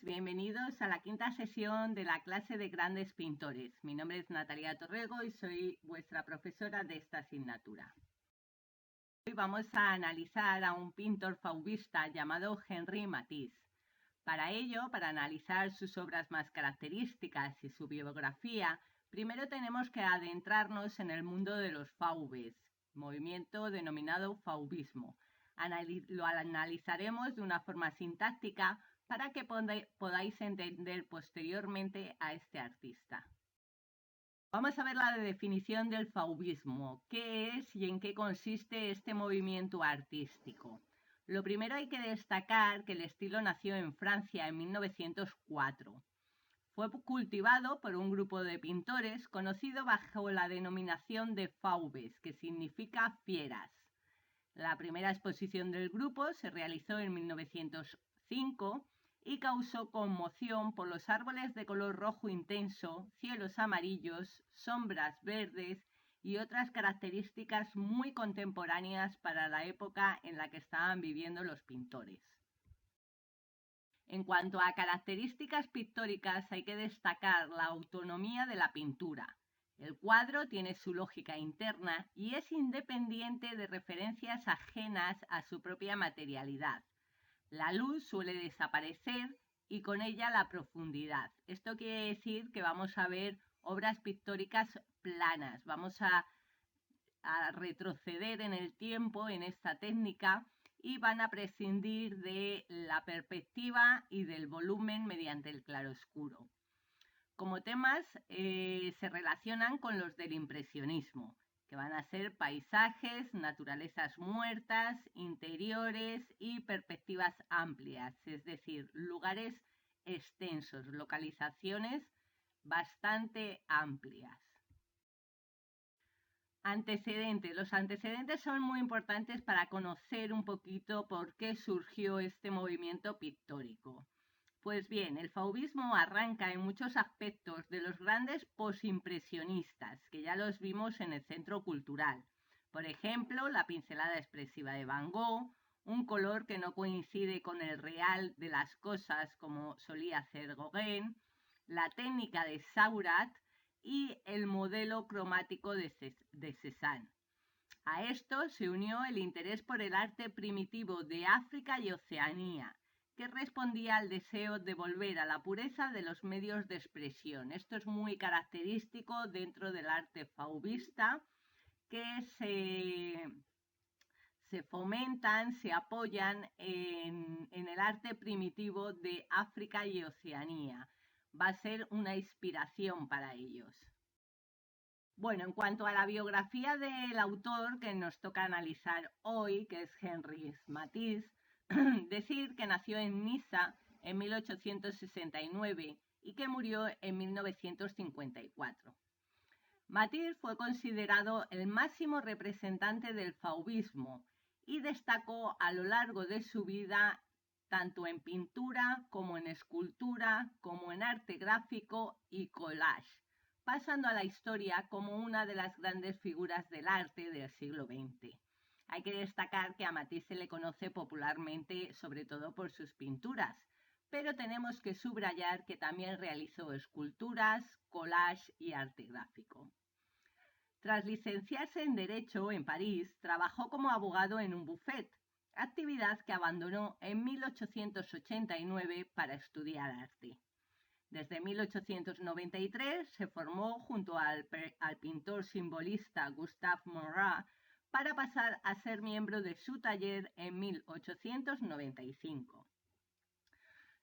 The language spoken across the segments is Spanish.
Bienvenidos a la quinta sesión de la clase de grandes pintores. Mi nombre es Natalia Torrego y soy vuestra profesora de esta asignatura. Hoy vamos a analizar a un pintor fauvista llamado Henri Matisse. Para ello, para analizar sus obras más características y su biografía, primero tenemos que adentrarnos en el mundo de los fauves, movimiento denominado fauvismo. Lo analizaremos de una forma sintáctica para que podáis entender posteriormente a este artista. Vamos a ver la definición del fauvismo, qué es y en qué consiste este movimiento artístico. Lo primero hay que destacar que el estilo nació en Francia en 1904. Fue cultivado por un grupo de pintores conocido bajo la denominación de fauves, que significa fieras. La primera exposición del grupo se realizó en 1905 y causó conmoción por los árboles de color rojo intenso, cielos amarillos, sombras verdes y otras características muy contemporáneas para la época en la que estaban viviendo los pintores. En cuanto a características pictóricas, hay que destacar la autonomía de la pintura. El cuadro tiene su lógica interna y es independiente de referencias ajenas a su propia materialidad. La luz suele desaparecer y con ella la profundidad. Esto quiere decir que vamos a ver obras pictóricas planas. Vamos a retroceder en el tiempo en esta técnica y van a prescindir de la perspectiva y del volumen mediante el claroscuro. Como temas se relacionan con los del impresionismo, que van a ser paisajes, naturalezas muertas, interiores y perspectivas amplias, es decir, lugares extensos, localizaciones bastante amplias. Antecedentes. Los antecedentes son muy importantes para conocer un poquito por qué surgió este movimiento pictórico. Pues bien, el fauvismo arranca en muchos aspectos de los grandes posimpresionistas, que ya los vimos en el Centro Cultural. Por ejemplo, la pincelada expresiva de Van Gogh, un color que no coincide con el real de las cosas como solía hacer Gauguin, la técnica de Seurat y el modelo cromático de Cézanne. A esto se unió el interés por el arte primitivo de África y Oceanía, que respondía al deseo de volver a la pureza de los medios de expresión. Esto es muy característico dentro del arte fauvista, que se fomentan, se apoyan en el arte primitivo de África y Oceanía. Va a ser una inspiración para ellos. Bueno, en cuanto a la biografía del autor que nos toca analizar hoy, que es Henri Matisse, decir que nació en Niza en 1869 y que murió en 1954. Matisse fue considerado el máximo representante del fauvismo y destacó a lo largo de su vida tanto en pintura como en escultura, como en arte gráfico y collage, pasando a la historia como una de las grandes figuras del arte del siglo XX. Hay que destacar que a Matisse se le conoce popularmente sobre todo por sus pinturas, pero tenemos que subrayar que también realizó esculturas, collage y arte gráfico. Tras licenciarse en Derecho en París, trabajó como abogado en un bufet, actividad que abandonó en 1889 para estudiar arte. Desde 1893 se formó junto al pintor simbolista Gustave Morat para pasar a ser miembro de su taller en 1895.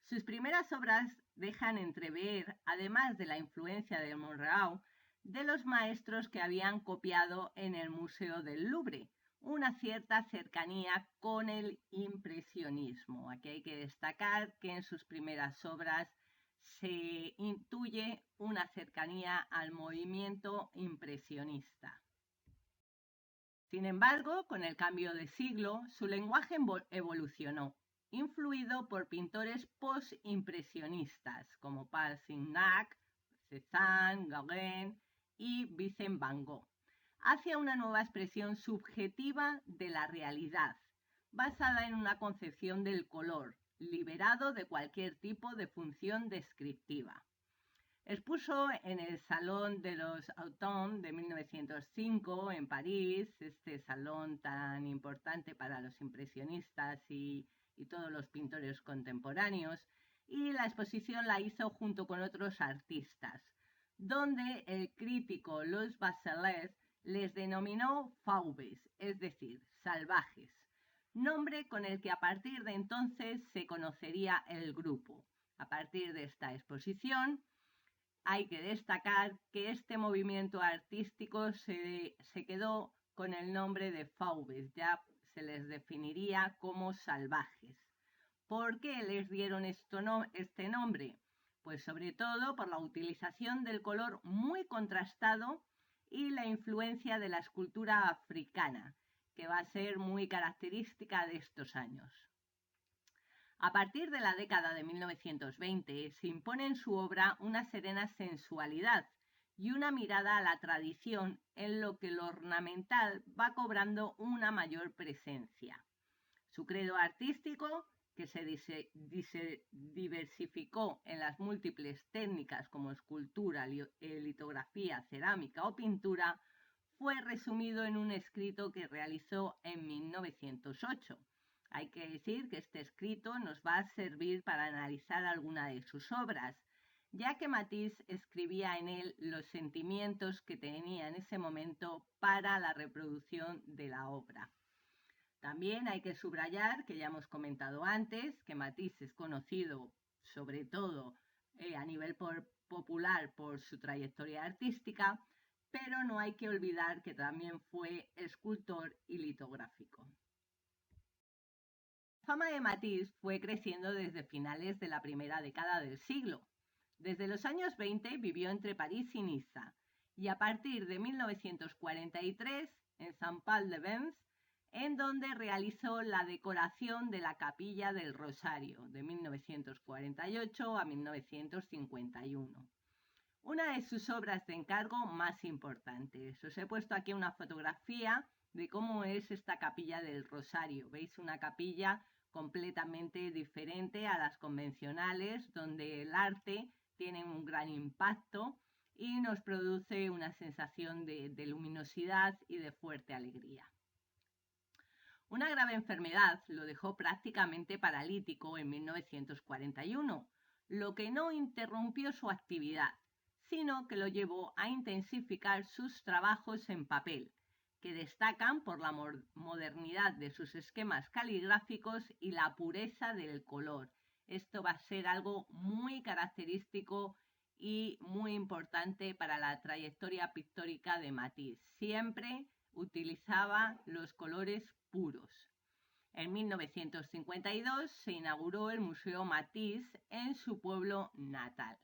Sus primeras obras dejan entrever, además de la influencia de Morat, de los maestros que habían copiado en el Museo del Louvre, una cierta cercanía con el impresionismo. Aquí hay que destacar que en sus primeras obras se intuye una cercanía al movimiento impresionista. Sin embargo, con el cambio de siglo, su lenguaje evolucionó influido por pintores post-impresionistas como Paul Signac, Cézanne, Gauguin y Vincent van Gogh, hacia una nueva expresión subjetiva de la realidad, basada en una concepción del color, liberado de cualquier tipo de función descriptiva. Expuso en el Salón de los Automnes de 1905 en París, este salón tan importante para los impresionistas y todos los pintores contemporáneos, y la exposición la hizo junto con otros artistas, donde el crítico Louis Bachelet les denominó fauves, es decir, salvajes, nombre con el que a partir de entonces se conocería el grupo. A partir de esta exposición, hay que destacar que este movimiento artístico se quedó con el nombre de fauves, ya se les definiría como salvajes. ¿Por qué les dieron este nombre? Pues sobre todo por la utilización del color muy contrastado y la influencia de la escultura africana, que va a ser muy característica de estos años. A partir de la década de 1920 se impone en su obra una serena sensualidad y una mirada a la tradición, en lo que lo ornamental va cobrando una mayor presencia. Su credo artístico, que se diversificó en las múltiples técnicas como escultura, litografía, cerámica o pintura, fue resumido en un escrito que realizó en 1908. Hay que decir que este escrito nos va a servir para analizar alguna de sus obras, ya que Matisse escribía en él los sentimientos que tenía en ese momento para la reproducción de la obra. También hay que subrayar, que ya hemos comentado antes, que Matisse es conocido sobre todo a nivel popular por su trayectoria artística, pero no hay que olvidar que también fue escultor y litográfico. La fama de Matisse fue creciendo desde finales de la primera década del siglo. Desde los años 20 vivió entre París y Niza, y a partir de 1943 en Saint-Paul-de-Vence, en donde realizó la decoración de la Capilla del Rosario de 1948 a 1951. Una de sus obras de encargo más importantes. Os he puesto aquí una fotografía de cómo es esta Capilla del Rosario. Veis una capilla completamente diferente a las convencionales, donde el arte tiene un gran impacto y nos produce una sensación de luminosidad y de fuerte alegría. Una grave enfermedad lo dejó prácticamente paralítico en 1941, lo que no interrumpió su actividad, sino que lo llevó a intensificar sus trabajos en papel, que destacan por la modernidad de sus esquemas caligráficos y la pureza del color. Esto va a ser algo muy característico y muy importante para la trayectoria pictórica de Matisse. Siempre utilizaba los colores puros. En 1952 se inauguró el Museo Matisse en su pueblo natal.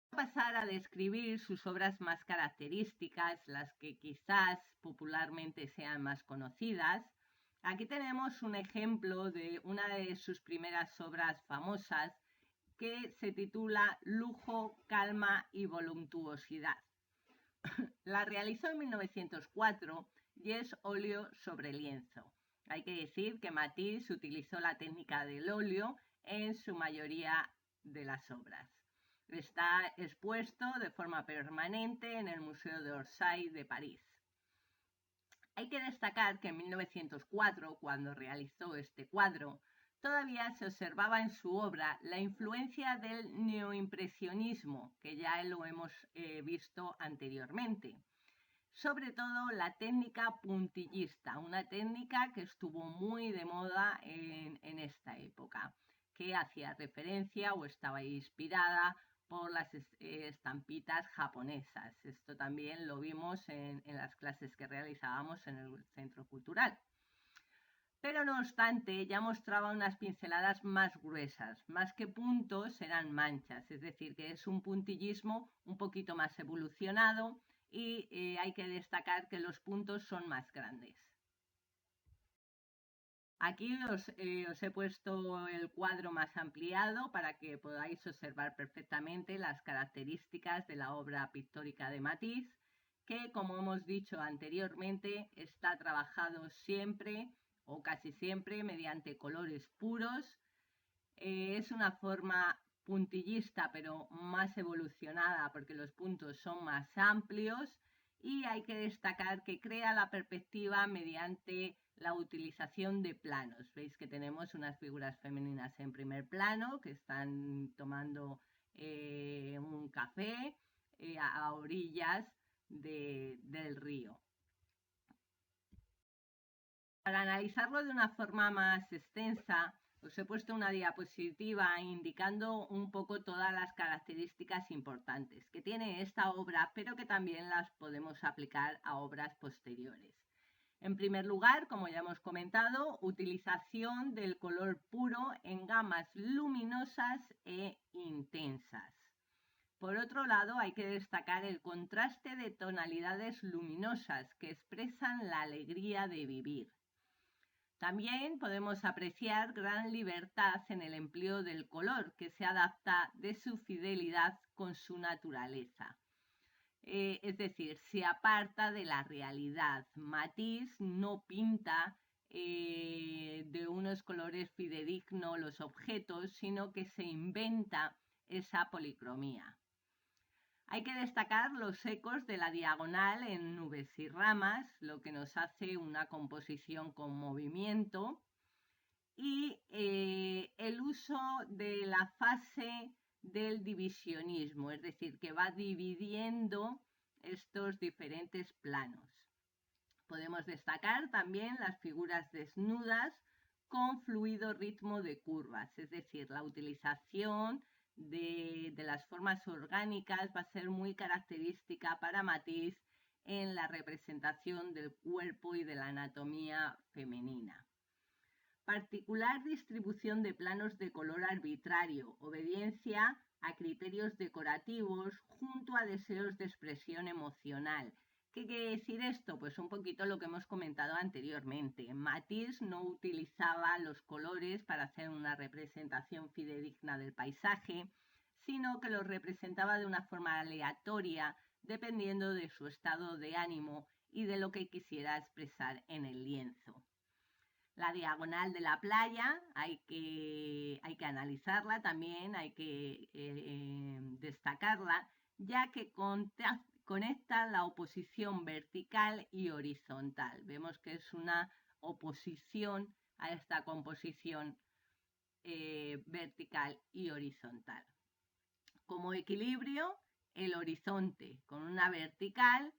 Pasar a describir sus obras más características, las que quizás popularmente sean más conocidas. Aquí tenemos un ejemplo de una de sus primeras obras famosas que se titula Lujo, calma y voluptuosidad. La realizó en 1904 y es óleo sobre lienzo. Hay que decir que Matisse utilizó la técnica del óleo en su mayoría de las obras. Está expuesto de forma permanente en el Museo d'Orsay de París. Hay que destacar que en 1904, cuando realizó este cuadro, todavía se observaba en su obra la influencia del neoimpresionismo, que ya lo hemos visto anteriormente. Sobre todo la técnica puntillista, una técnica que estuvo muy de moda en esta época, que hacía referencia o estaba inspirada por las estampitas japonesas. Esto también lo vimos en las clases que realizábamos en el Centro Cultural. Pero no obstante, ya mostraba unas pinceladas más gruesas, más que puntos eran manchas, es decir, que es un puntillismo un poquito más evolucionado y hay que destacar que los puntos son más grandes. Aquí os he puesto el cuadro más ampliado para que podáis observar perfectamente las características de la obra pictórica de Matisse, que, como hemos dicho anteriormente, está trabajado siempre o casi siempre mediante colores puros. Es una forma puntillista, pero más evolucionada porque los puntos son más amplios, y hay que destacar que crea la perspectiva mediante la utilización de planos. Veis que tenemos unas figuras femeninas en primer plano que están tomando un café a orillas del río. Para analizarlo de una forma más extensa, os he puesto una diapositiva indicando un poco todas las características importantes que tiene esta obra, pero que también las podemos aplicar a obras posteriores. En primer lugar, como ya hemos comentado, utilización del color puro en gamas luminosas e intensas. Por otro lado, hay que destacar el contraste de tonalidades luminosas que expresan la alegría de vivir. También podemos apreciar gran libertad en el empleo del color, que se adapta de su fidelidad con su naturaleza. Es decir, se aparta de la realidad. Matisse no pinta de unos colores fidedignos los objetos, sino que se inventa esa policromía. Hay que destacar los ecos de la diagonal en nubes y ramas, lo que nos hace una composición con movimiento, y el uso de la fase del divisionismo, es decir, que va dividiendo estos diferentes planos. Podemos destacar también las figuras desnudas con fluido ritmo de curvas, es decir, la utilización de las formas orgánicas va a ser muy característica para Matisse en la representación del cuerpo y de la anatomía femenina. Particular distribución de planos de color arbitrario, obediencia a criterios decorativos junto a deseos de expresión emocional. ¿Qué quiere decir esto? Pues un poquito lo que hemos comentado anteriormente. Matisse no utilizaba los colores para hacer una representación fidedigna del paisaje, sino que los representaba de una forma aleatoria, dependiendo de su estado de ánimo y de lo que quisiera expresar en el lienzo. La diagonal de la playa hay que analizarla también, hay que destacarla, ya que conecta la oposición vertical y horizontal. Vemos que es una oposición a esta composición vertical y horizontal. Como equilibrio, el horizonte con una vertical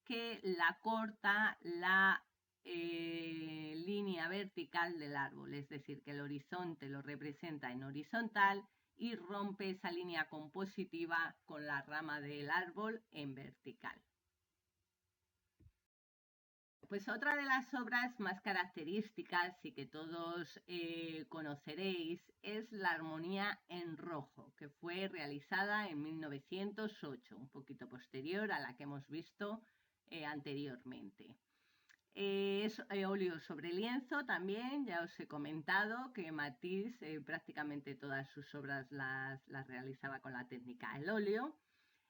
que la corta la línea vertical del árbol, es decir, que el horizonte lo representa en horizontal y rompe esa línea compositiva con la rama del árbol en vertical. Pues otra de las obras más características y que todos conoceréis es la Armonía en Rojo, que fue realizada en 1908, un poquito posterior a la que hemos visto anteriormente. Es óleo sobre lienzo también, ya os he comentado que Matisse prácticamente todas sus obras las realizaba con la técnica del óleo.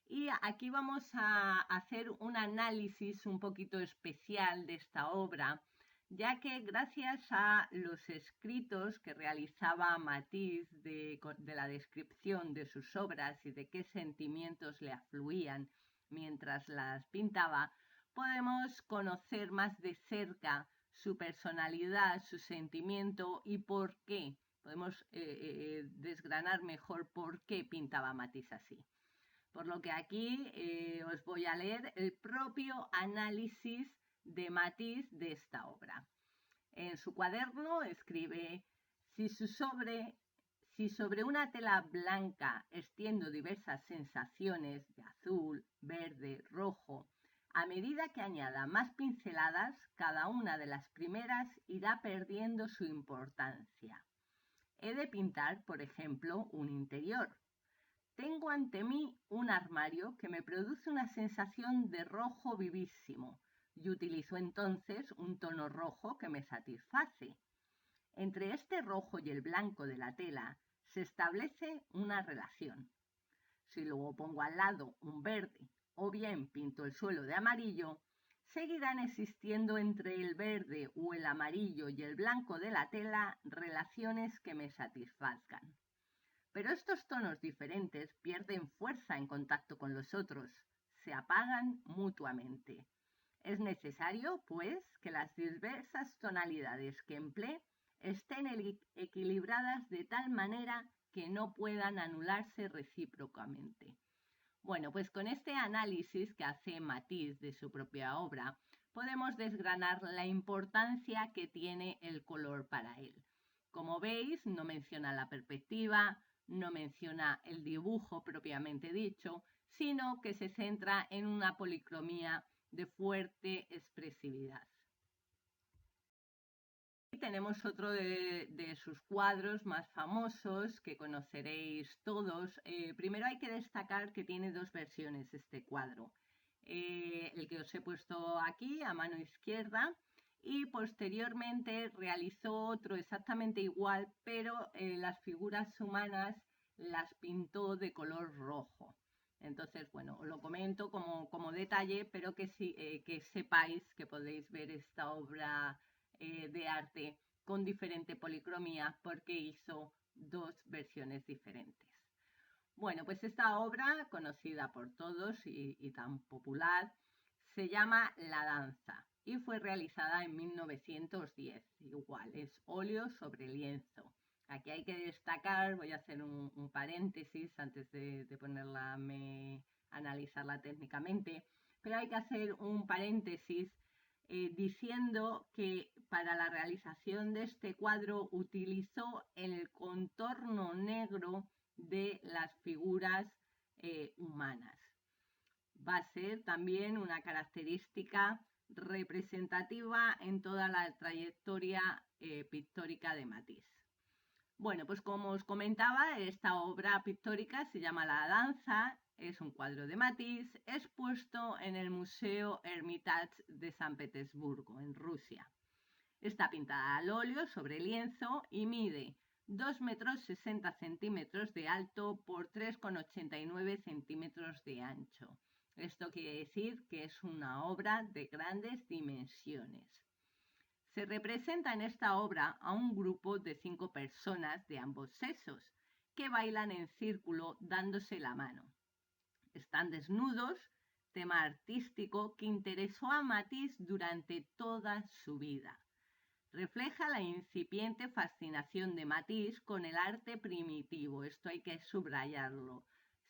Y aquí vamos a hacer un análisis un poquito especial de esta obra, ya que gracias a los escritos que realizaba Matisse de la descripción de sus obras y de qué sentimientos le afluían mientras las pintaba, podemos conocer más de cerca su personalidad, su sentimiento y por qué. Podemos desgranar mejor por qué pintaba Matisse así. Por lo que aquí os voy a leer el propio análisis de Matisse de esta obra. En su cuaderno escribe: si sobre una tela blanca extiendo diversas sensaciones de azul, verde, rojo, a medida que añada más pinceladas, cada una de las primeras irá perdiendo su importancia. He de pintar, por ejemplo, un interior. Tengo ante mí un armario que me produce una sensación de rojo vivísimo y utilizo entonces un tono rojo que me satisface. Entre este rojo y el blanco de la tela se establece una relación. Si luego pongo al lado un verde o bien pinto el suelo de amarillo, seguirán existiendo entre el verde o el amarillo y el blanco de la tela relaciones que me satisfazcan. Pero estos tonos diferentes pierden fuerza en contacto con los otros, se apagan mutuamente. Es necesario, pues, que las diversas tonalidades que emplee estén equilibradas de tal manera que no puedan anularse recíprocamente. Bueno, pues con este análisis que hace Matisse de su propia obra, podemos desgranar la importancia que tiene el color para él. Como veis, no menciona la perspectiva, no menciona el dibujo propiamente dicho, sino que se centra en una policromía de fuerte expresividad. Y tenemos otro de sus cuadros más famosos que conoceréis todos. Primero hay que destacar que tiene dos versiones este cuadro. El que os he puesto aquí a mano izquierda, y posteriormente realizó otro exactamente igual, pero las figuras humanas las pintó de color rojo. Entonces, bueno, os lo comento como detalle, pero que sepáis que podéis ver esta obra de arte con diferente policromía porque hizo dos versiones diferentes. Bueno, pues esta obra, conocida por todos y tan popular, se llama La danza y fue realizada en 1910. Igual, es óleo sobre lienzo. Aquí hay que destacar, voy a hacer un paréntesis antes de ponerla, analizarla técnicamente, pero hay que hacer un paréntesis diciendo que para la realización de este cuadro utilizó el contorno negro de las figuras humanas. Va a ser también una característica representativa en toda la trayectoria pictórica de Matisse. Bueno, pues como os comentaba, esta obra pictórica se llama La danza, es un cuadro de Matisse expuesto en el Museo Hermitage de San Petersburgo, en Rusia. Está pintada al óleo sobre lienzo y mide 2,60 metros de alto por 3,89 centímetros de ancho. Esto quiere decir que es una obra de grandes dimensiones. Se representa en esta obra a un grupo de 5 personas de ambos sexos que bailan en círculo dándose la mano. Están desnudos, tema artístico que interesó a Matisse durante toda su vida. Refleja la incipiente fascinación de Matisse con el arte primitivo, esto hay que subrayarlo.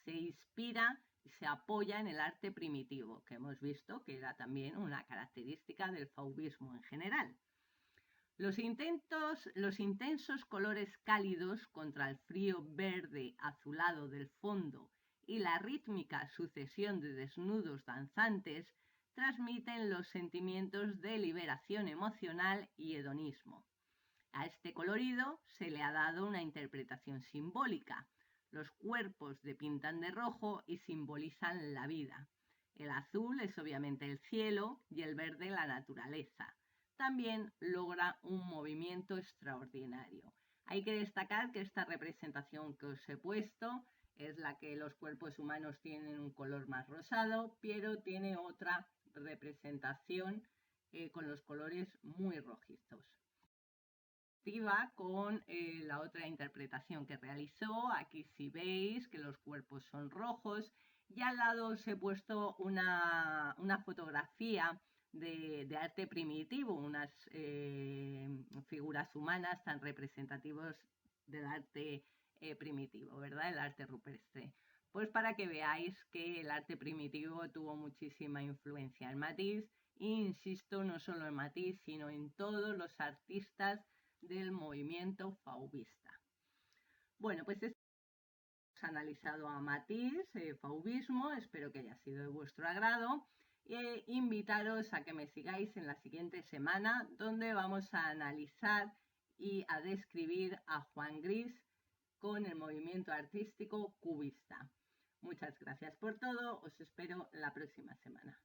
Se inspira y se apoya en el arte primitivo, que hemos visto que era también una característica del fauvismo en general. Los intensos colores cálidos contra el frío verde azulado del fondo y la rítmica sucesión de desnudos danzantes transmiten los sentimientos de liberación emocional y hedonismo. A este colorido se le ha dado una interpretación simbólica. Los cuerpos pintan de rojo y simbolizan la vida. El azul es obviamente el cielo y el verde la naturaleza. También logra un movimiento extraordinario. Hay que destacar que esta representación que os he puesto es la que los cuerpos humanos tienen un color más rosado, pero tiene otra representación con los colores muy rojizos. Con la otra interpretación que realizó, aquí sí veis que los cuerpos son rojos y al lado os he puesto una fotografía de arte primitivo, unas figuras humanas tan representativas del arte primitivo, ¿verdad? El arte rupestre. Pues para que veáis que el arte primitivo tuvo muchísima influencia en Matisse, e insisto, no solo en Matisse, sino en todos los artistas del movimiento fauvista. Bueno, pues hemos analizado a Matisse, fauvismo, espero que haya sido de vuestro agrado. Invitaros a que me sigáis en la siguiente semana, donde vamos a analizar y a describir a Juan Gris con el movimiento artístico cubista. Muchas gracias por todo, os espero la próxima semana.